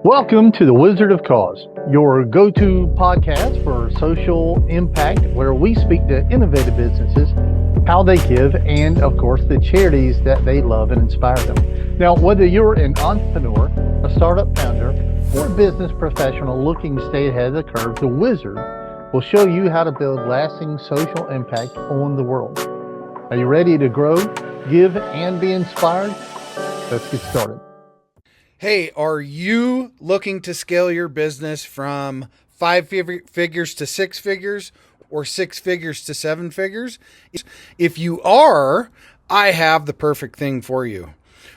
Welcome to the Wizard of Cause, your go-to podcast for social impact, where we speak to innovative businesses, how they give, and of course, the charities that they love and inspire them. Now, whether you're an entrepreneur, a startup founder, or a business professional looking to stay ahead of the curve, the Wizard will show you how to build lasting social impact on the world. Are you ready to grow, give, and be inspired? Let's get started. Hey, are you looking to scale your business from five figures to six figures or six figures to seven figures? If you are, I have the perfect thing for you.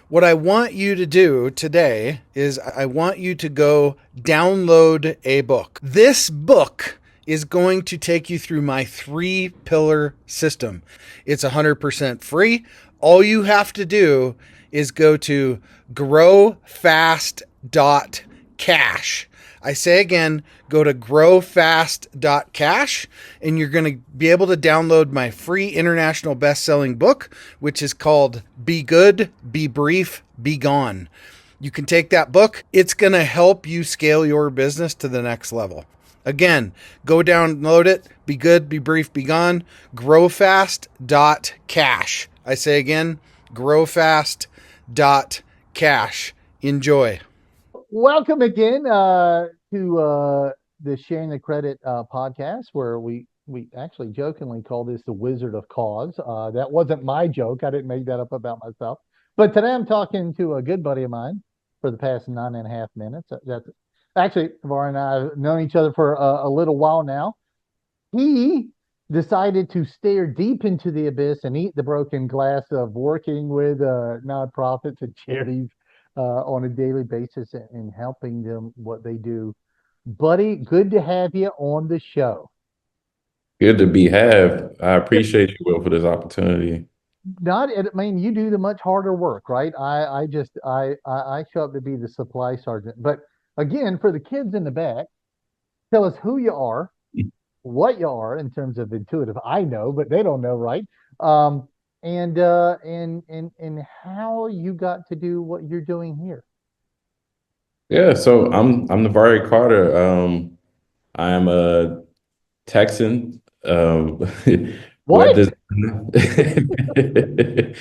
What I want you to do today is I want you to go download a book. This book is going to take you through my 3-pillar system. It's 100% free. All you have to do is go to growfast.cash. I say again, go to growfast.cash, and you're going to be able to download my free international best-selling book, which is called Be Good, Be Brief, Be Gone. You can take that book. It's going to help you scale your business to the next level. Again, go download it. Be good, be brief, be gone. Growfast.cash. I say again, growfast.cash. Enjoy. Welcome again to the Sharing the Credit podcast, where we actually jokingly call this the Wizard of Cause. That wasn't my joke. I didn't make that up about myself. But today I'm talking to a good buddy of mine for the past 9.5 minutes. That's actually, Navare and I have known each other for a little while now. He decided to stare deep into the abyss and eat the broken glass of working with nonprofits and charities on a daily basis and helping them what they do. Buddy, good to have you on the show. Good to be have. I appreciate you, Will, for this opportunity. I mean, you do the much harder work, right? I show up to be the supply sergeant. But again, for the kids in the back, tell us who you are, what you are in terms of intuitive. I know, but they don't know, right? And how you got to do what you're doing here. Yeah, so I'm Navare Carter. I'm a Texan. What? Web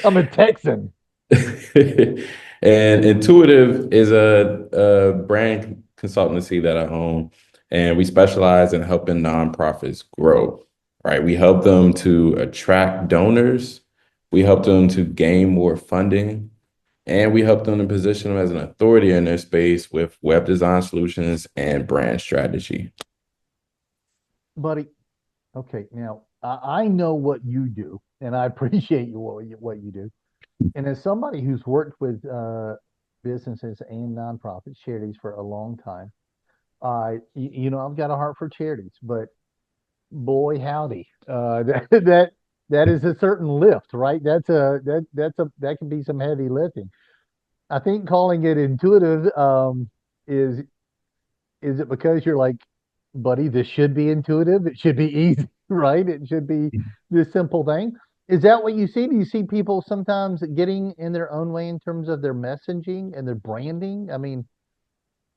I'm a Texan. And Intuitive is a brand consultancy that I own, and we specialize in helping nonprofits grow, right? We help them to attract donors, we help them to gain more funding, and we help them to position them as an authority in their space with web design solutions and brand strategy. Buddy, okay, now I know what you do, and I appreciate what you do. And as somebody who's worked with businesses and nonprofits, charities for a long time, I've got a heart for charities, but boy, howdy, that is a certain lift, right? That can be some heavy lifting. I think calling it intuitive is it because you're like, buddy, this should be intuitive. It should be easy, right? It should be this simple thing. Is that what you see? Do you see people sometimes getting in their own way in terms of their messaging and their branding? I mean,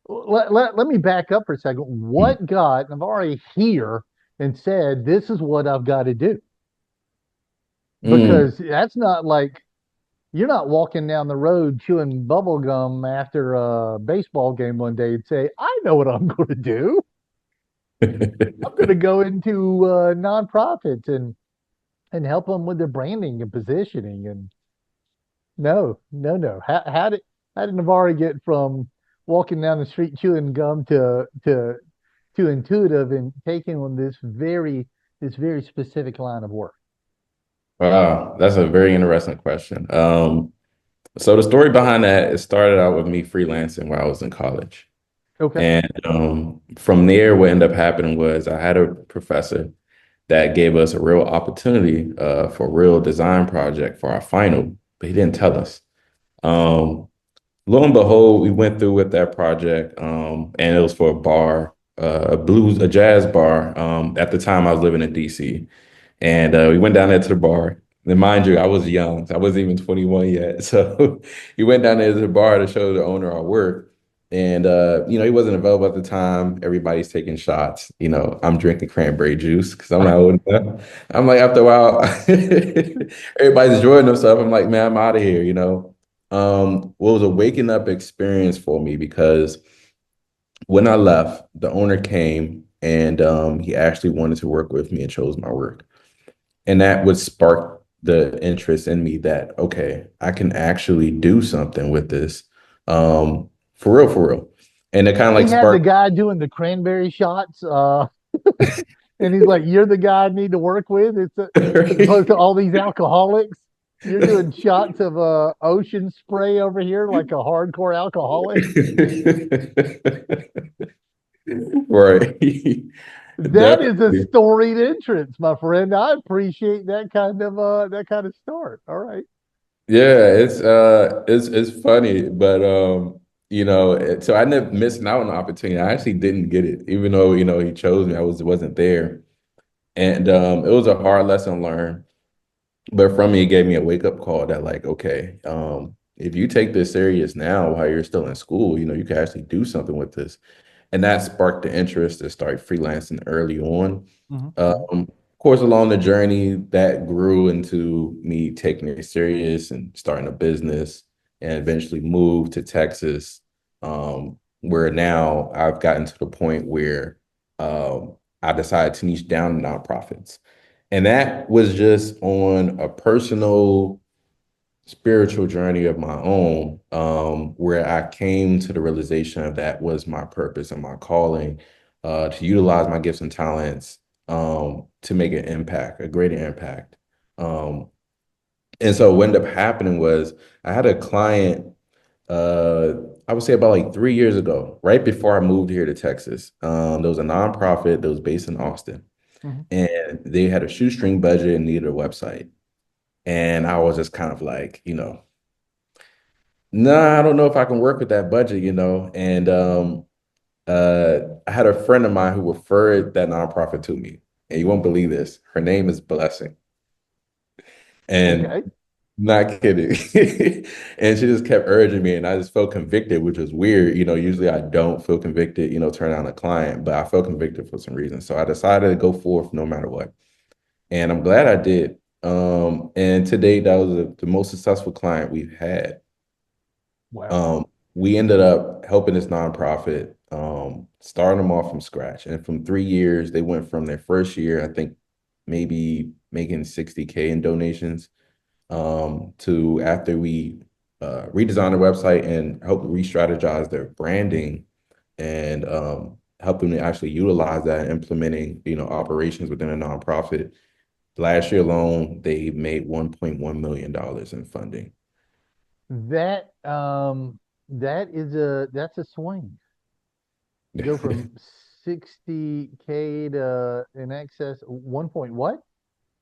let me back up for a second. What got Navare here and said, this is what I've got to do? Because that's not like you're not walking down the road chewing bubble gum after a baseball game one day and say, I know what I'm going to do. I'm going to go into nonprofits and help them with their branding and positioning. And no. How did Navare get from walking down the street chewing gum to intuitive and taking on this very specific line of work? Wow, that's a very interesting question. So the story behind that, it started out with me freelancing while I was in college. Okay. And from there, what ended up happening was I had a professor that gave us a real opportunity for a real design project for our final, but he didn't tell us. Lo and behold, we went through with that project, and it was for a bar, a jazz bar. At the time, I was living in DC, and we went down there to the bar. And mind you, I was young. So I wasn't even 21 yet. So we went down there to the bar to show the owner our work. And he wasn't available at the time. Everybody's taking shots. I'm drinking cranberry juice because I'm not old enough. I'm like, after a while, everybody's enjoying themselves. I'm like, man, I'm out of here, What was a waking up experience for me because when I left, the owner came and he actually wanted to work with me and chose my work. And that would spark the interest in me that, okay, I can actually do something with this. For real, for real. And it kind of He like had the sparked. guy doing the cranberry shots, and he's like, "You're the guy I need to work with." As opposed to all these alcoholics. You're doing shots of ocean spray over here like a hardcore alcoholic. Right. That is a Definitely. storied entrance, my friend. I appreciate that kind of start. All right. Yeah, it's funny, but so I ended up missing out on the opportunity. I actually didn't get it, even though he chose me. I wasn't there, and it was a hard lesson learned. But from me, it gave me a wake up call that like, okay, if you take this serious now while you're still in school, you can actually do something with this. And that sparked the interest to start freelancing early on. Hmm. Of course, along the journey, that grew into me taking it serious and starting a business, and eventually moved to Texas, where now I've gotten to the point where I decided to niche down in nonprofits. And that was just on a personal spiritual journey of my own, where I came to the realization of that was my purpose and my calling, to utilize my gifts and talents, to make an impact, a greater impact. Um, and so what ended up happening was I had a client, uh, I would say about like 3 years ago, right before I moved here to Texas. There was a nonprofit that was based in Austin, Hmm. and they had a shoestring budget and needed a website. And I was just kind of like, nah, I don't know if I can work with that budget. And I had a friend of mine who referred that nonprofit to me. And you won't believe this. Her name is Blessing. And Okay. not kidding. And she just kept urging me, and I just felt convicted, which was weird. Usually I don't feel convicted, turn down a client, but I felt convicted for some reason. So I decided to go forth no matter what. And I'm glad I did. And to date, that was the most successful client we've had. Wow. Um, we ended up helping this nonprofit, starting them off from scratch. And from 3 years, they went from their first year, I think maybe making 60K in donations, to after we redesigned their website and helped re-strategize their branding and help them to actually utilize that, implementing, operations within a nonprofit. Last year alone, they made $1.1 million in funding. That that's a swing. To go from 60K to in excess 1 point what?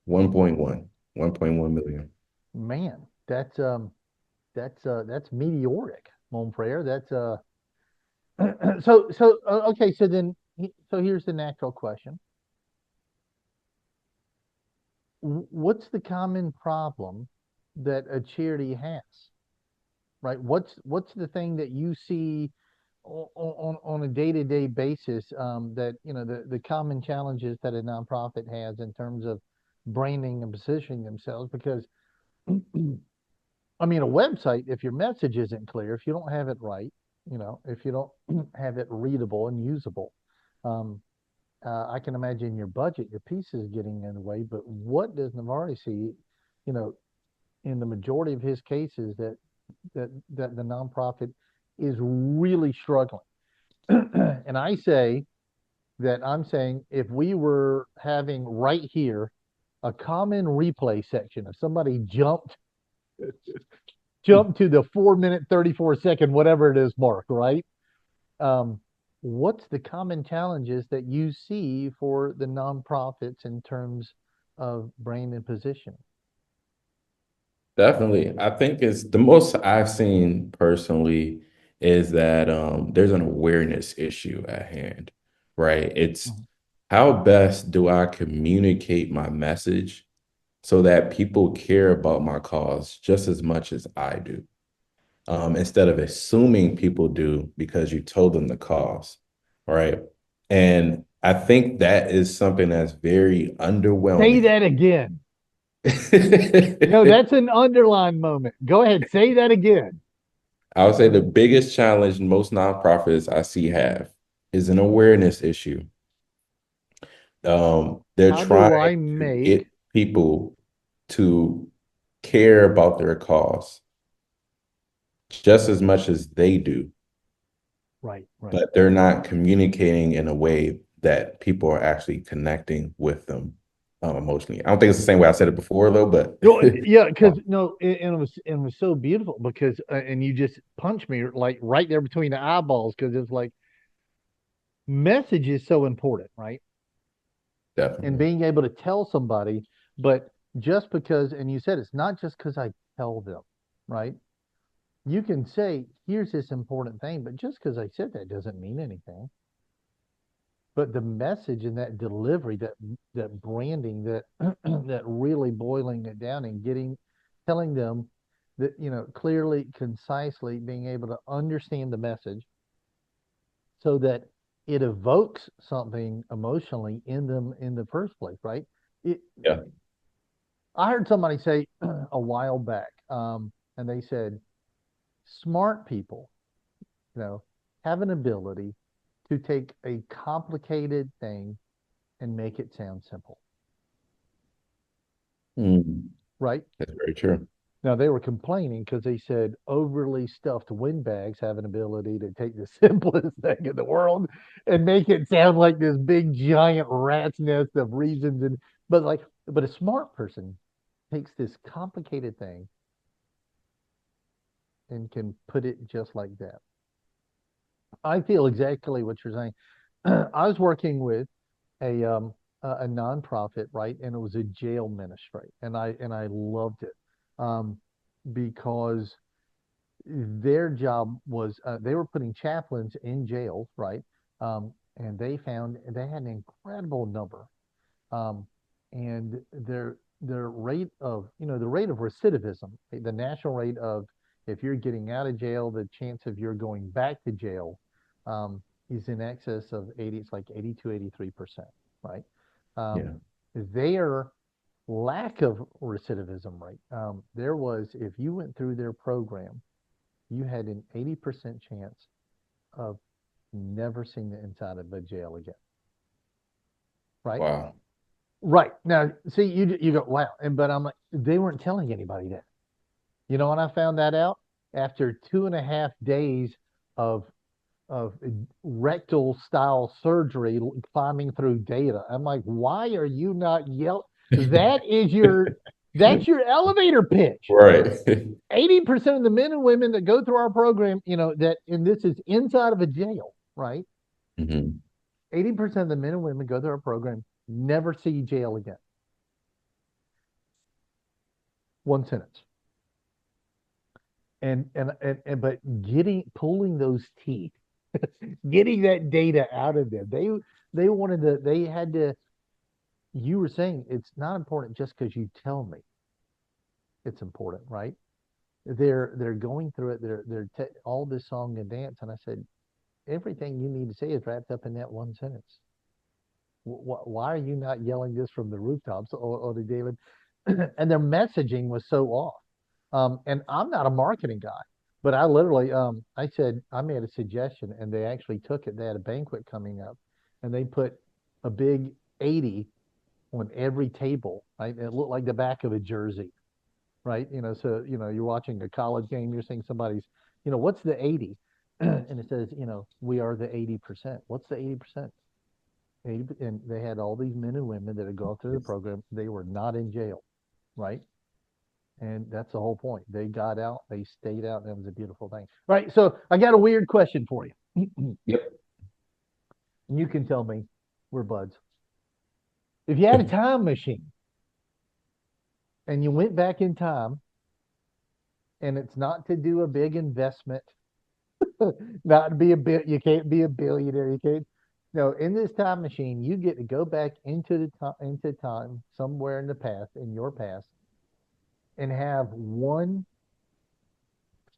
1.1, 1.1 million. Man, that's meteoric, mon frere. That's okay, so here's the natural question. What's the common problem that a charity has? Right? What's the thing that you see on a day-to-day basis, that the common challenges that a nonprofit has in terms of branding and positioning themselves? Because I mean, a website, if your message isn't clear, if you don't have it right, if you don't have it readable and usable, um, I can imagine your budget, your pieces getting in the way. But what does Navari see, you know, in the majority of his cases that the nonprofit is really struggling? And I'm saying if we were having right here a common replay section, if somebody jumped to the 4 minute 34 second whatever it is mark, right? Um, what's the common challenges that you see for the nonprofits in terms of brand and position? Definitely. I think it's the most I've seen personally is that there's an awareness issue at hand, right? It's Mhm. how best do I communicate my message so that people care about my cause just as much as I do? instead of assuming people do because you told them the cause, right? And I think that is something that's very Say underwhelming. that again. No, that's an underline moment. Go ahead, say that again. I would say the biggest challenge most nonprofits I see have is an awareness issue. They're How do trying I to make get people to care about their cause just as much as they do, right, right. but they're not communicating in a way that people are actually connecting with them emotionally. I don't think it's the same way I said it before, though, but No, yeah, because no, and it was so beautiful because and you just punched me like right there between the eyeballs because it's like message is so important, right? And definitely. being able to tell somebody, but just because, and you said it's not just because I tell them, right? You can say, here's this important thing, but just because I said that doesn't mean anything. But the message and that delivery, that branding, that that really boiling it down and telling them that, clearly, concisely, being able to understand the message so that it evokes something emotionally in them in the first place, right? It, Yeah. I heard somebody say a while back, and they said, smart people, you know, have an ability to take a complicated thing and make it sound simple, Mm, right? that's very true. Now they were complaining because they said overly stuffed windbags have an ability to take the simplest thing in the world and make it sound like this big giant rat's nest of reasons but a smart person takes this complicated thing and can put it just like that. I feel exactly what you're saying. I was working with a nonprofit, right? And it was a jail ministry, and I loved it because their job was they were putting chaplains in jails, right? And they found they had an incredible number, um, and their rate of the rate of recidivism, the national rate of if you're getting out of jail, the chance of you're going back to jail um, is in excess of 80. It's like 82, 83%, right? Um, Yeah. their lack of recidivism rate, there was if you went through their program, you had an 80% chance of never seeing the inside of a jail again, right? Wow. Right. Now, see, you go, wow. But I'm like, they weren't telling anybody that. When I found that out after 2.5 days of of rectal style surgery, climbing through data. I'm like, why are you not yell? That is that's your elevator pitch. Right. 80% of the men and women that go through our program, and this is inside of a jail, right? Mhm. 80% of the men and women go through our program, never see jail again. One sentence. And but pulling those teeth, getting that data out of them. They had to, you were saying it's not important just because you tell me it's important, right? They're going through it, all this song and dance. And I said, everything you need to say is wrapped up in that one sentence. Why are you not yelling this from the rooftops or the daily? And their messaging was so off. And I'm not a marketing guy, but I literally, I said, I made a suggestion and they actually took it. They had a banquet coming up and they put a big 80 on every table, right? It looked like the back of a jersey, right? So, you're watching a college game, you're seeing somebody's, what's the 80? And it says, we are the 80%. What's the 80%? 80, and they had all these men and women that had gone through the program. They were not in jail, right? And that's the whole point. They got out, they stayed out, and it was a beautiful thing. Right. So I got a weird question for you. And Yep. you can tell me we're buds. If you had a time machine and you went back in time, and it's not to do a big investment, not to be a bit, you can't be a billionaire, you can't. No, in this time machine, you get to go back into time somewhere in the past, in your past, and have one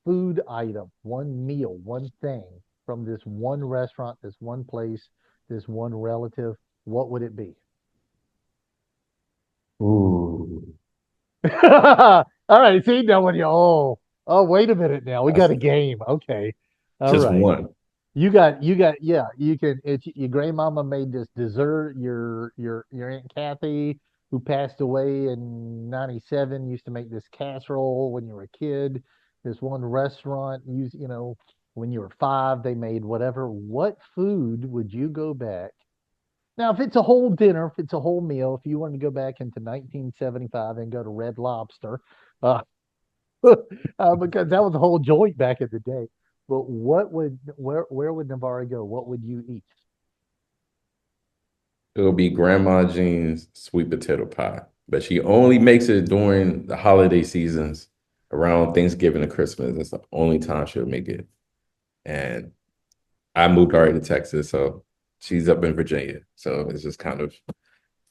food item, one meal, one thing from this one restaurant, this one place, this one relative, what would it be? Ooh, All right, see now when you oh wait a minute now. We got that's a game. Okay. All just right. one. You got yeah, you can it's your grandmama made this dessert, your Aunt Kathy, who passed away in 97, used to make this casserole when you were a kid. This one restaurant used, when you were 5, they made whatever. What food would you go back? Now, if it's a whole dinner, if it's a whole meal, if you wanted to go back into 1975 and go to Red Lobster, uh, because that was a whole joint back in the day. But where would Navarre go? What would you eat? It'll be Grandma Jean's sweet potato pie, but she only makes it during the holiday seasons around Thanksgiving and Christmas. That's the only time she'll make it. And I moved already to Texas, so she's up in Virginia. So it's just kind of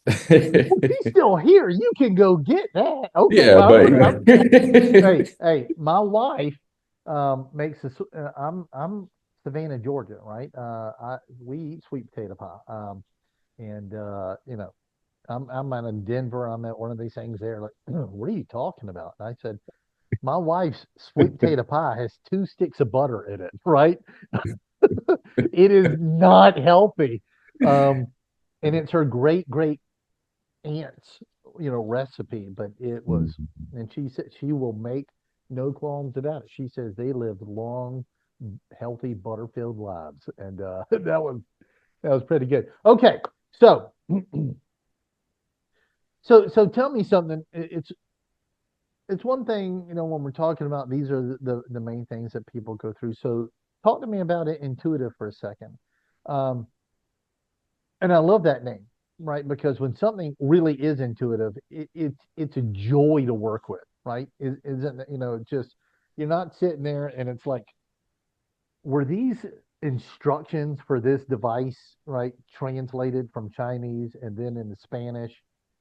Well, she's still here. You can go get that. Okay. yeah, Well, but hey, my wife makes this. I'm Savannah, Georgia, right? We eat sweet potato pie. And I'm out in Denver. I'm at one of these things there. Like, what are you talking about? And I said, my wife's sweet potato pie has 2 sticks of butter in it, right? It is not healthy. Um, and it's her great aunt's, recipe, but it was, and she said she will make no qualms about it. She says they lived long, healthy, butter-filled lives, and that was pretty good. Okay, so so tell me something. It's one thing, when we're talking about these are the main things that people go through. So talk to me about it intuitive for a second. Um, and I love that name, right? Because when something really is intuitive, it's a joy to work with, right? Isn't just you're not sitting there and it's like, were these instructions for this device, right, translated from Chinese and then into Spanish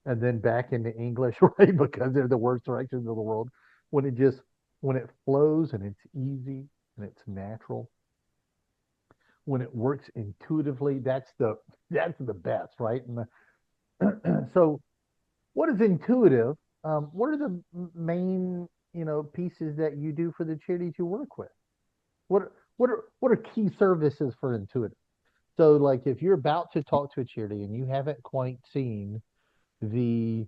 and then back into English, right? Because they're the worst directions of the world. When it just when it flows and it's easy and it's natural, when it works intuitively, that's the best, right? And so, what is intuitive? What are the main pieces that you do for the charities you work with? What are key services for intuitive? So, like, if you're about to talk to a charity and you haven't quite seen the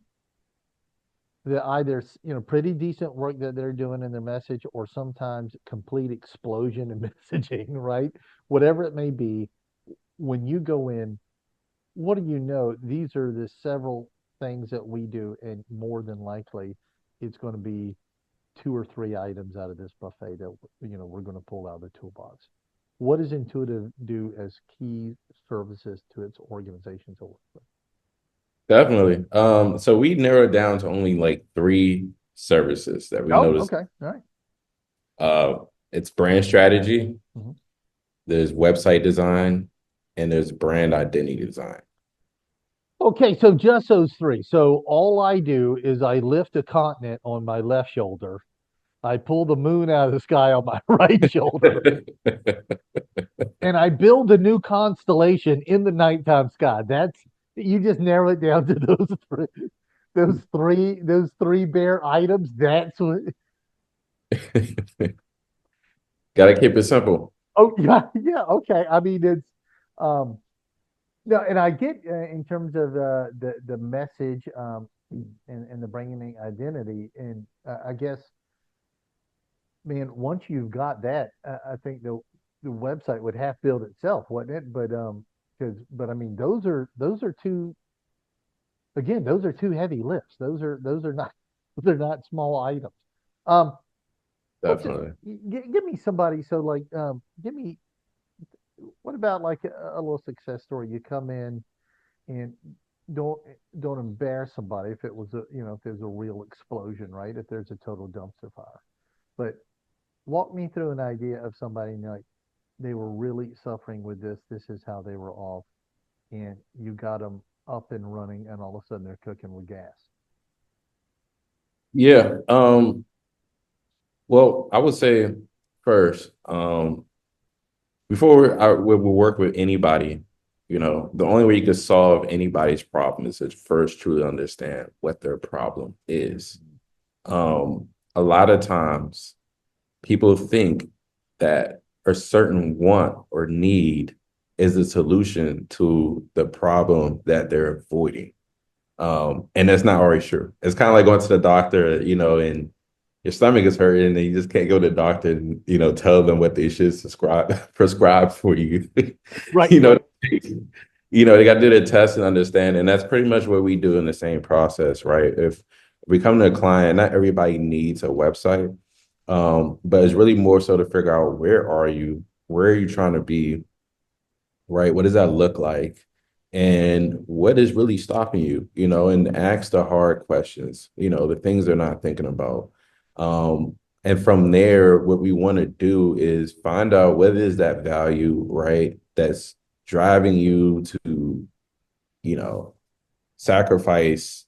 either pretty decent work that they're doing in their message, or sometimes complete explosion in messaging, right? Whatever it may be, when you go in, what do you know? These are the several things that we do, and more than likely, it's going to be 2 or 3 items out of this buffet that we're going to pull out of the toolbox. What does Intuitive do as key services to its organizations to work with? definitely. So we narrowed down to only like 3 services that we Oh, noticed. okay. All right. It's brand strategy, Mhm. there's website design, and there's brand identity design. Okay, so just those 3. So all I do is I lift a continent on my left shoulder. I pull the moon out of the sky on my right shoulder, and I build a new constellation in the nighttime sky. That's you just narrow it down to those three bare items. That's what. Gotta keep it simple. Oh yeah, yeah. Okay. I mean, it's um no, and I get in terms of the message and the bringing the identity, and I guess, man, once you've got that, I think the website would half build itself, wouldn't it? But I mean, those are two, again, those are two heavy lifts. Those are not those are not small items. Um, what's it? Definitely. Give me somebody. So like, give me what about like a little success story? You come in and don't don't embarrass somebody if it was if there's a real explosion, right? If there's a total dumpster fire, but walk me through an idea of somebody like they were really suffering with this. This is how they were off, and you got them up and running, and all of a sudden they're cooking with gas. Yeah. Well, I would say first, before we work with anybody, the only way you could solve anybody's problem is to first truly understand what their problem is. A lot of times people think that a certain want or need is the solution to the problem that they're avoiding. And that's not always true. It's kind of like going to the doctor, and your stomach is hurting and you just can't go to the doctor and, tell them what they should prescribe for you. Right, you know, right. they got to do the test and understand. And that's pretty much what we do in the same process, right? If we come to a client, not everybody needs a website. But it's really more so to figure out where are you trying to be, right? What does that look like? And what is really stopping you, and ask the hard questions, the things they're not thinking about. And from there, what we want to do is find out what is that value, right? That's driving you to, you know, sacrifice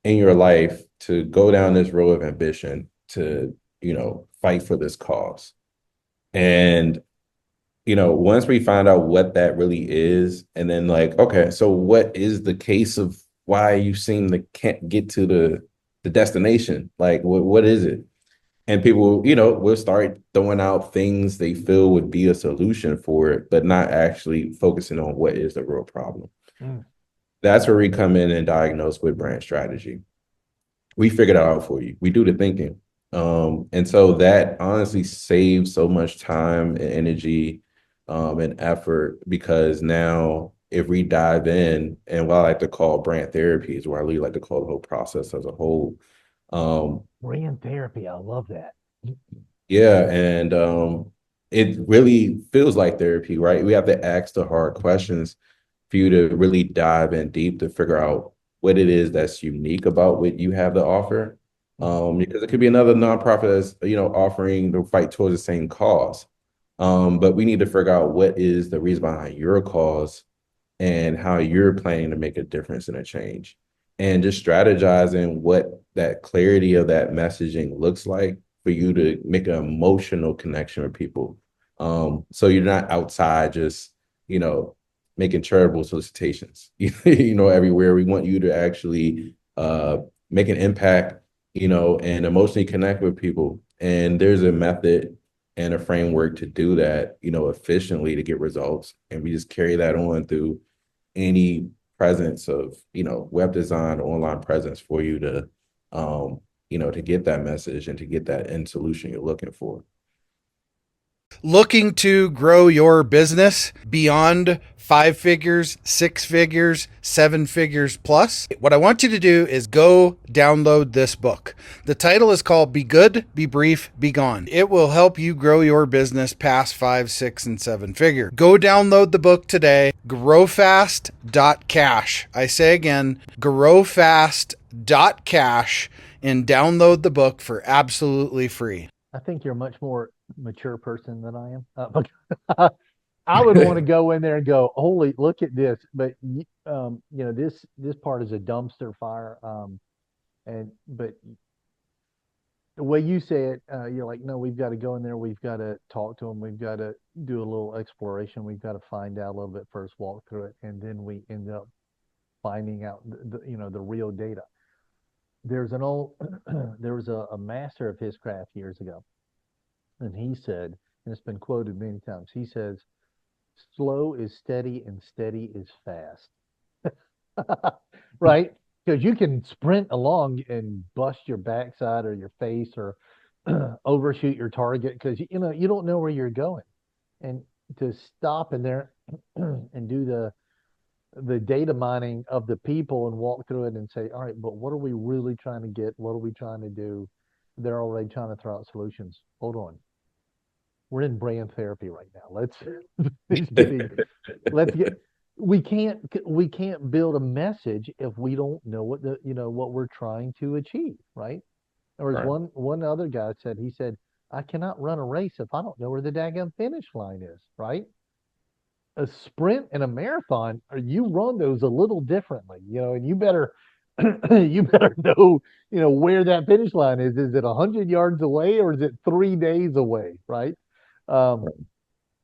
in your life to go down this road of ambition to, fight for this cause. And once we find out what that really is, and then like, okay, so what is the case of why you seem to can't get to the destination? Like, what is it? And people, will start throwing out things they feel would be a solution for it, but not actually focusing on what is the real problem. Mm. That's where we come in and diagnose with brand strategy. We figure that out for you. We do the thinking. And so that honestly saves so much time and energy and effort, because now if we dive in, and what I like to call brand therapy is where I really like to call the whole process as a whole. Brand therapy. I love that. Yeah, and it really feels like therapy, right? We have to ask the hard questions for you to really dive in deep to figure out what it is that's unique about what you have to offer. Because it could be another nonprofit that's, offering to fight towards the same cause. But we need to figure out what is the reason behind your cause and how you're planning to make a difference and a change. And just strategizing what that clarity of that messaging looks like for you to make an emotional connection with people. So you're not outside just, making charitable solicitations, everywhere. We want you to actually make an impact, and emotionally connect with people. And there's a method and a framework to do that, efficiently to get results. And we just carry that on through any presence of, web design, online presence for you to, to get that message and to get that end solution you're looking for. Looking to grow your business beyond 5 figures, 6 figures, 7 figures plus? What I want you to do is go download this book. The title is called Be Good, Be Brief, Be Gone. It will help you grow your business past 5, 6, and 7 figure. Go download the book today. Growfast.cash. I say again, growfast.cash, and download the book for absolutely free. I think you're a much more mature person than I am. I would want to go in there and go, "Holy, look at this!" But this part is a dumpster fire. But the way you say it, you're like, "No, we've got to go in there. We've got to talk to them. We've got to do a little exploration. We've got to find out a little bit first, walk through it, and then we end up finding out the real data." There's an old, there was a master of his craft years ago, and he said, and it's been quoted many times, he says, slow is steady and steady is fast. Right? Because you can sprint along and bust your backside or your face or overshoot your target because you don't know where you're going. And to stop in there and do the data mining of the people and walk through it and say, all right, but what are we really trying to get? What are we trying to do? They're already trying to throw out solutions. Hold on. We're in brand therapy right now. Let's get we can't build a message if we don't know what we're trying to achieve, right? There was Right. one other guy said, he said, I cannot run a race if I don't know where the daggone finish line is, right? A sprint and a marathon, or you run those a little differently, and you better you better know, where that finish line is. Is it 100 yards away or is it 3 days away? Right. Um,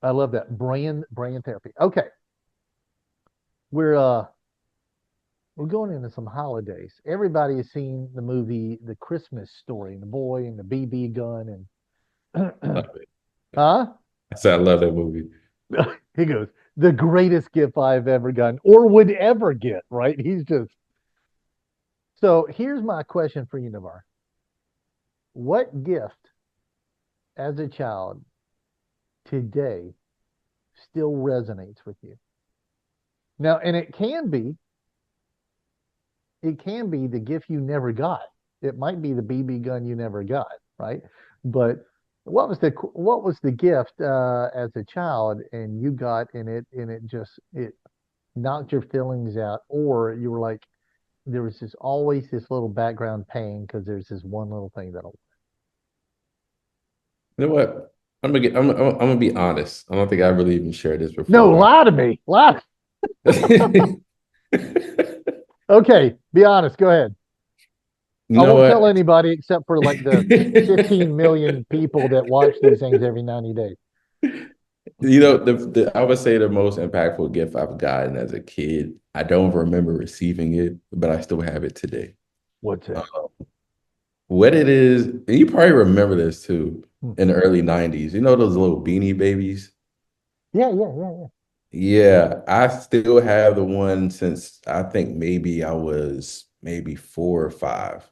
I love that brand therapy. Okay, we're uh we're going into some holidays. Everybody has seen the movie The Christmas Story, and the boy and the BB gun and Love it. huh? I said I love that movie. He goes, the greatest gift I've ever gotten or would ever get, right? He's just so here's my question for you, Navar. What gift as a child today still resonates with you? Now, and it can be the gift you never got. It might be the BB gun you never got, right? But what was the gift as a child and you got and it knocked your feelings out, or you were like there was this always this little background pain because there's this one little thing that'll. You know what? I'm gonna be honest. I don't think I really even shared this No, before. lie to me, lie. You Okay, be honest. Go ahead. I know won't tell what? anybody except for like the 15 million people that watch these things every 90 days. I would say the most impactful gift I've gotten as a kid. I don't remember receiving it, but I still have it today. What's Uh, that? what it is, and you probably remember this too, Hmm. in the early 90s. You know those little beanie babies? Yeah, yeah, yeah, Yeah, I still have the one since I think maybe I was maybe 4 or 5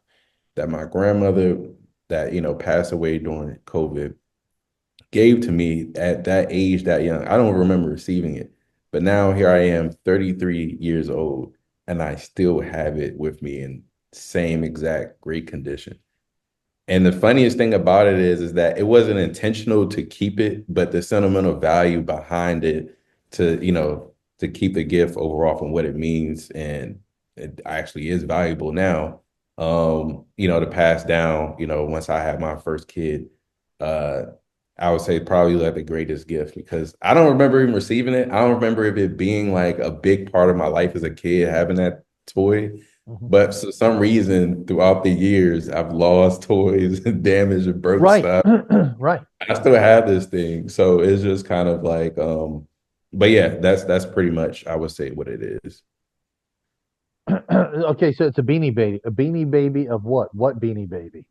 that my grandmother that passed away during COVID gave to me at that age, that young. I don't remember receiving it, but now here I am, 33 years old, and I still have it with me in same exact great condition. And the funniest thing about it is that it wasn't intentional to keep it, but the sentimental value behind it to keep the gift overall from what it means, and it actually is valuable now. To pass down, once I had my first kid, uh, I would say probably like the greatest gift because I don't remember even receiving it. I don't remember if it being like a big part of my life as a kid, having that toy. yeah. But for some reason, throughout the years, I've lost toys and damaged and broke Right, stuff. right. I still have this thing. So it's just kind of like, but yeah, that's pretty much I would say what it is. Okay, so it's a beanie baby. A beanie baby of what? What beanie baby?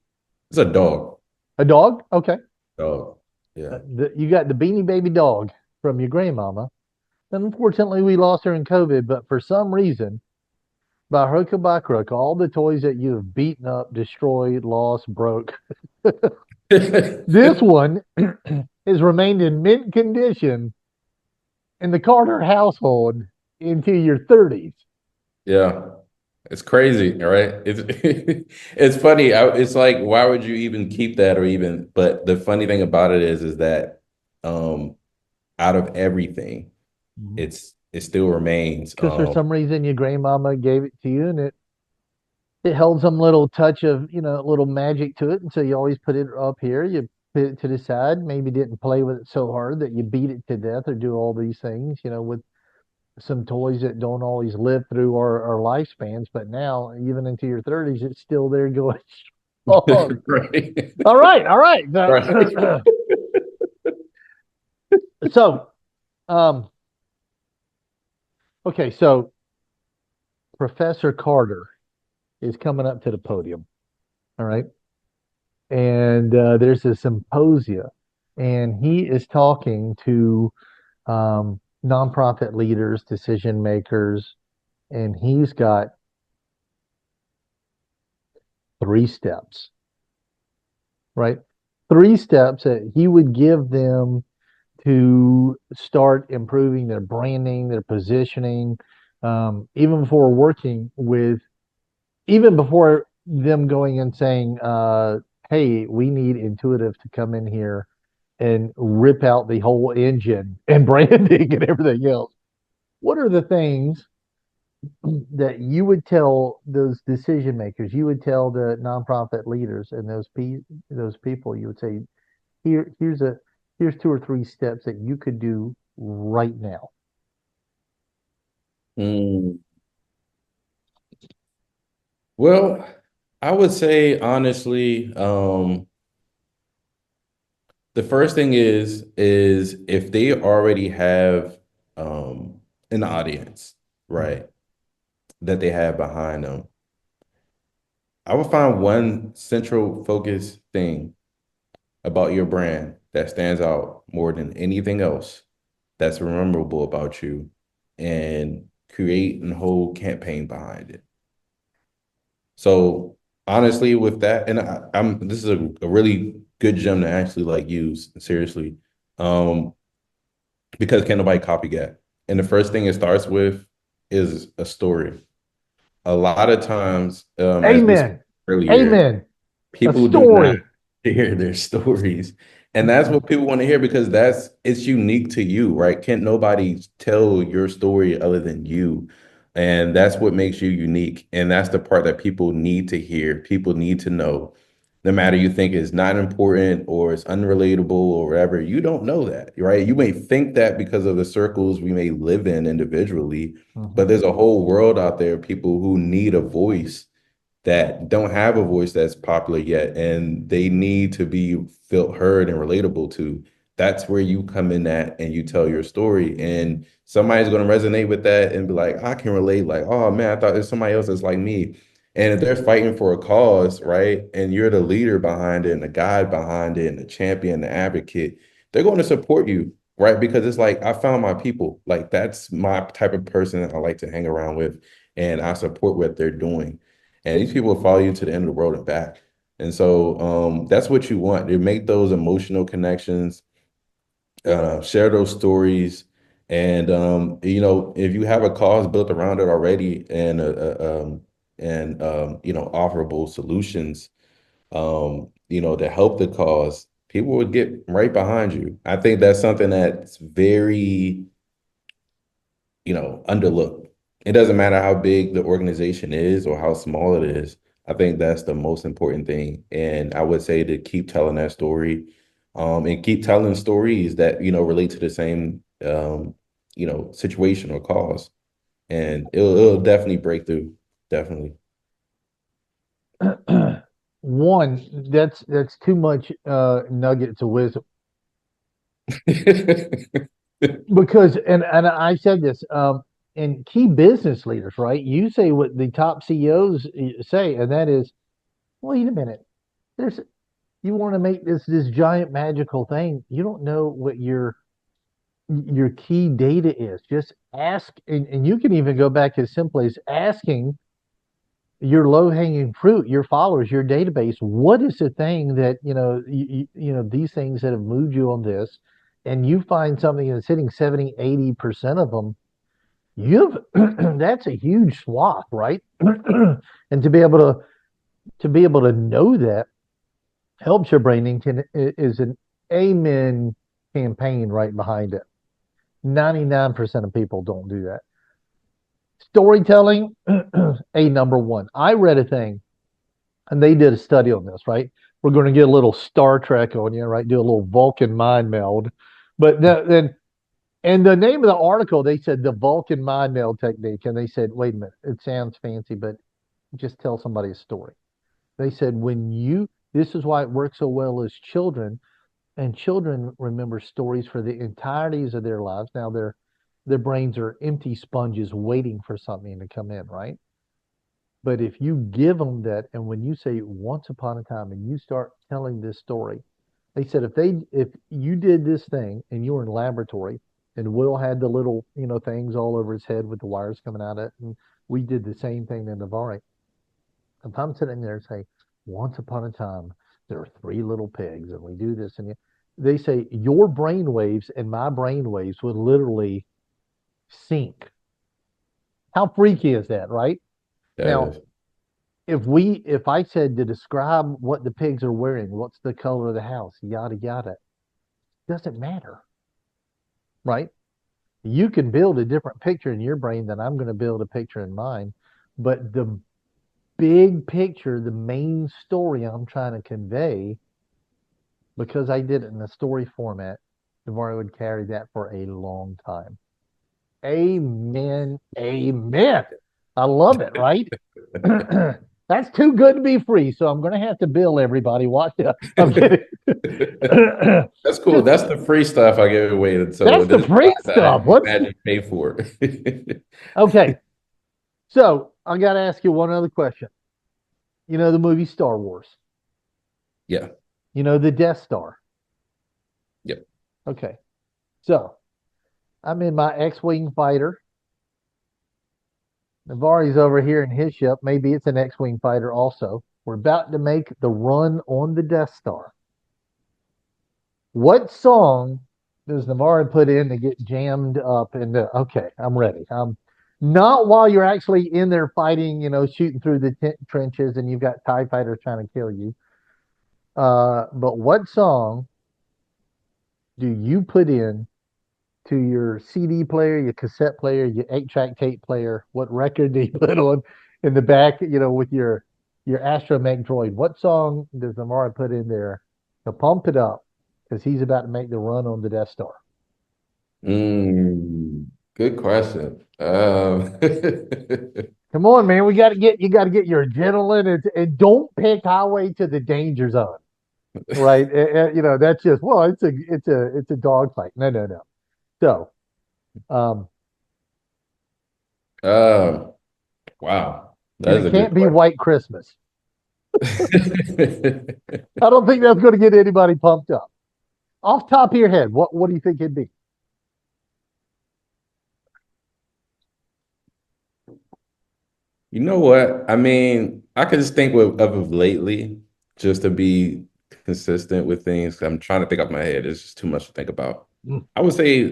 It's a dog. A dog? Okay. Dog. Yeah. You got the beanie baby dog from your grandmama. And unfortunately, we lost her in COVID, but for some reason, by hook or by crook, all the toys that you have beaten up, destroyed, lost, broke, this one has remained in mint condition in the Carter household into your 30s. Yeah. It's crazy, right? It's it's funny. It's like, why would you even keep that or even, but the funny thing about it is that um out of everything, it still remains. Because for some reason your grandmama gave it to you and it held some little touch of, little magic to it. And so you always put it up here. You put it to the side, maybe didn't play with it so hard that you beat it to death or do all these things, with some toys that don't always live through our lifespans. But now, even into your 30s, it's still there going strong. Right. All right, all right. Right. So, um, okay, so Professor Carter is coming up to the podium. All right. And there's a symposia, and he is talking to nonprofit leaders, decision makers, and he's got 3 steps, right? 3 steps that he would give them to start improving their branding, their positioning, even before working with, even before them going and saying, hey, we need Intuitive to come in here and rip out the whole engine and branding and everything else. What are the things that you would tell those decision makers, you would tell the nonprofit leaders and those people, you would say, here's 2 or 3 steps that you could do right now. Mm, Well, I would say honestly, the first thing is if they already have an audience, Mhm. right, that they have behind them, I would find one central focus thing about your brand that stands out more than anything else that's memorable about you and create a whole campaign behind it. So honestly, with that, and I'm this is a really good gem to actually like use seriously, um, because can't nobody copycat. And the first thing it starts with is a story. A lot of times, as we said Amen. earlier, Amen. A people do not story. share their stories. And that's what people want to hear because that's it's unique to you, right? Can't nobody tell your story other than you. And that's what makes you unique. And that's the part that people need to hear. People need to know. No matter you think it's not important or it's unrelatable or whatever, you don't know that, right? You may think that because of the circles we may live in individually, but Mhm. there's a whole world out there, people who need a voice that don't have a voice that's popular yet and they need to be felt heard and relatable to. That's where you come in at and you tell your story. And somebody's going to resonate with that and be like, I can relate. Like, oh man, I thought there's somebody else that's like me. And if they're fighting for a cause, right? And you're the leader behind it and the guide behind it and the champion, the advocate, they're going to support you, right? Because it's like, I found my people. Like, that's my type of person that I like to hang around with. And I support what they're doing. And these people will follow you to the end of the world and back. And so that's what you want. To make those emotional connections, share those stories. And if you have a cause built around it already and offerable solutions, to help the cause, people would get right behind you. I think that's something that's very underlooked. It doesn't matter how big the organization is or how small it is. I think that's the most important thing. And I would say to keep telling that story, and keep telling stories that, relate to the same, situation or cause. And it'll definitely break through. Definitely. One, that's too much nuggets of wisdom. Because and I said this, and key business leaders, right? You say what the top CEOs say, and that is, wait a minute, there's you want to make this giant magical thing. You don't know what your key data is. Just ask, and you can even go back as simply as asking your low hanging fruit, your followers, your database. What is the thing that these things that have moved you on this, and you find something that's hitting 70, 80% of them. You've that's a huge swath, right? And to be able to know that helps your branding is an amen campaign right behind it. 99% of people don't do that. Storytelling, a number one. I read a thing and they did a study on this, right? We're going to get a little Star Trek on you, right? Do a little Vulcan mind meld. But then, and the name of the article, they said the Vulcan mind meld technique. And they said, wait a minute, it sounds fancy, but just tell somebody a story. They said, this is why it works so well as children, and children remember stories for the entirities of their lives. Now their brains are empty sponges waiting for something to come in, right? But if you give them that, and when you say once upon a time, and you start telling this story, they said if you did this thing and you were in laboratory, and Will had the little things all over his head with the wires coming out of it, and we did the same thing in Navare. If I'm sitting there and say, once upon a time, there were three little pigs, and we do this, and they say your brain waves and my brain waves would literally sync. How freaky is that, right? That Now, is. if I said to describe what the pigs are wearing, what's the color of the house, yada yada, doesn't matter, right? You can build a different picture in your brain than I'm going to build a picture in mine, but the big picture, the main story I'm trying to convey, because I did it in a story format, Navare would carry that for a long time. Amen. Amen. I love it, right? That's too good to be free. So I'm going to have to bill everybody. Watch it. I'm kidding. That's cool. Just That's the free stuff I give away. So that's the there's free not that I stuff. What's imagine pay for it. okay? So I got to ask you one other question. You know the movie Star Wars. Yeah. You know the Death Star. Yep. Okay. So I'm in my X-wing fighter. Navari's over here in his ship. Maybe it's an X-wing fighter also. We're about to make the run on the Death Star. What song does Navarre put in to get jammed up into? Okay, I'm ready. Not while you're actually in there fighting, shooting through the trenches and you've got TIE fighters trying to kill you. But what song do you put in to your CD player, your cassette player, your 8-track tape player? What record do you put on in the back, with your astromech droid? What song does Navarre put in there to pump it up because he's about to make the run on the Death Star? Good question. Come on, man. You got to get your adrenaline and don't pick Highway to the Danger Zone, right? That's just well, it's a dogfight. No, no, no. So, um, um, wow, and that is it a good can't be question. White Christmas. I don't think that's going to get anybody pumped up. Off top of your head, what do you think it'd be? You know what? I mean, I could just think of lately just to be consistent with things. I'm trying to think off my head. It's just too much to think about. Mm. I would say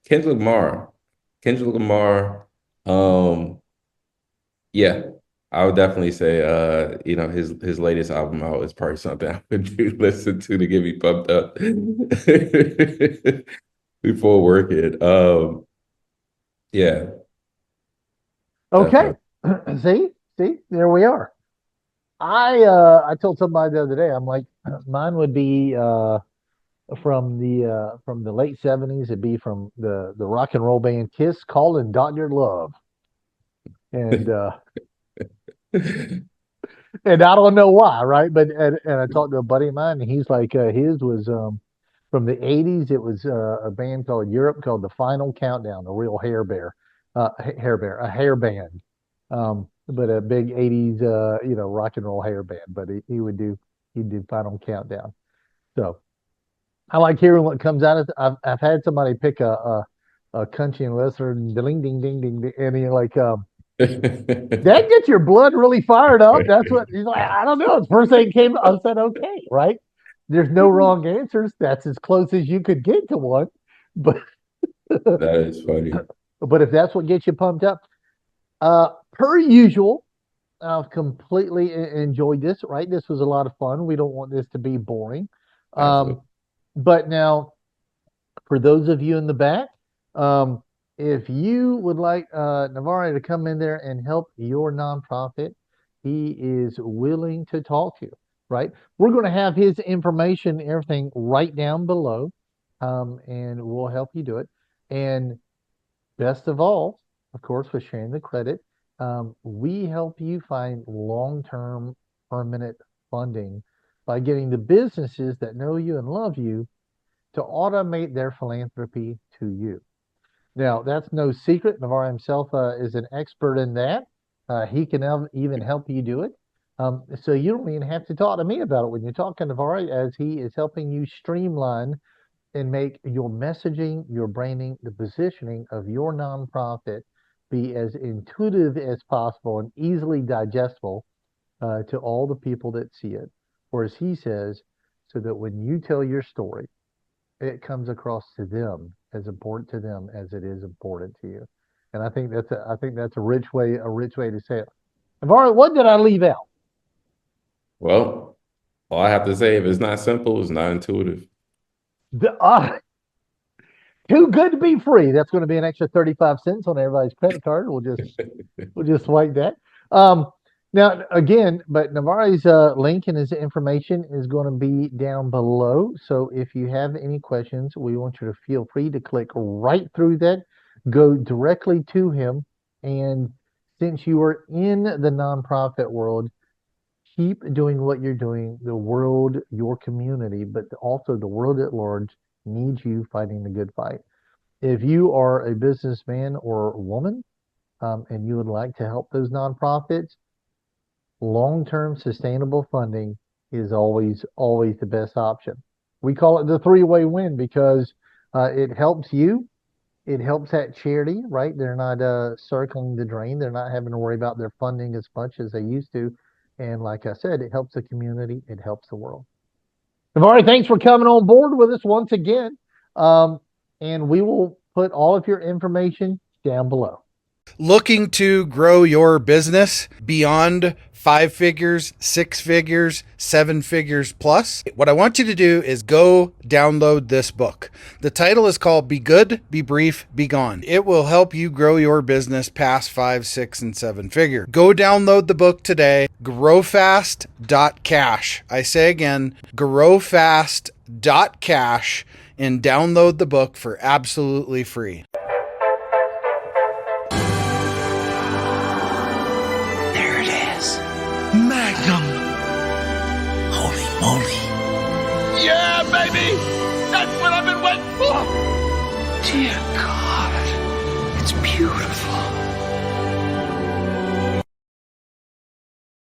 Kendrick Lamar. Kendrick Lamar. Um, yeah, I would definitely say his latest album out is probably something I would do listen to get me pumped up before working. Yeah, Okay. definitely. See, there we are. I told somebody the other day, I'm like, mine would be from the late '70s. It'd be from the rock and roll band Kiss, calling Doctor Love, and and I don't know why, right? But and I talked to a buddy of mine, and he's like, his was from the '80s. It was a band called Europe called the Final Countdown, a real a hair band, but a big '80s rock and roll hair band. But he'd do Final Countdown. So I like hearing what comes out of it. I've had somebody pick a country and western ding ding ding ding, ding and you're like that gets your blood really fired up. That's what he's like. I don't know. The first thing came, I said, okay, right? There's no wrong answers. That's as close as you could get to one. But That is funny. but if that's what gets you pumped up, per usual, I've completely enjoyed this. Right, this was a lot of fun. We don't want this to be boring. Um, Absolutely. but now for those of you in the back, um, if you would like Navarre to come in there and help your nonprofit, he is willing to talk to you, right? We're going to have his information, everything right down below, and we'll help you do it. And best of all, of course, with sharing the credit, we help you find long-term permanent funding by getting the businesses that know you and love you to automate their philanthropy to you. Now, that's no secret. Navarre himself is an expert in that. He can even help you do it. So you don't even have to talk to me about it when you're talking to Navarre, as he is helping you streamline and make your messaging, your branding, the positioning of your nonprofit be as intuitive as possible and easily digestible to all the people that see it. Or as he says, so that when you tell your story, it comes across to them as important to them as it is important to you. And I think that's a rich way to say it. Navarre, what did I leave out? Well, all I have to say, if it's not simple, it's not intuitive. The, too good to be free. That's going to be an extra 35 cents on everybody's credit card. We'll just swipe that. Um, now again, but Navarre's link and his information is going to be down below. So if you have any questions, we want you to feel free to click right through that, go directly to him, and since you are in the nonprofit world, keep doing what you're doing. The world, your community, but also the world at large needs you fighting the good fight. If you are a businessman or woman, and you would like to help those nonprofits, long-term sustainable funding is always the best option. We call it the three-way win because it helps you, it helps that charity, right? They're not circling the drain. They're not having to worry about their funding as much as they used to. And like I said, it helps the community. It helps the world. Navare, thanks for coming on board with us once again. And we will put all of your information down below. Looking to grow your business beyond 5 figures, 6 figures, 7 figures plus? What I want you to do is go download this book. The title is called Be Good, Be Brief, Be Gone. It will help you grow your business past 5, 6, and 7 figure. Go download the book today. Growfast.cash. I say again, growfast.cash, and download the book for absolutely free. Magnum! Holy moly. Yeah, baby! That's what I've been waiting for! Dear God, it's beautiful.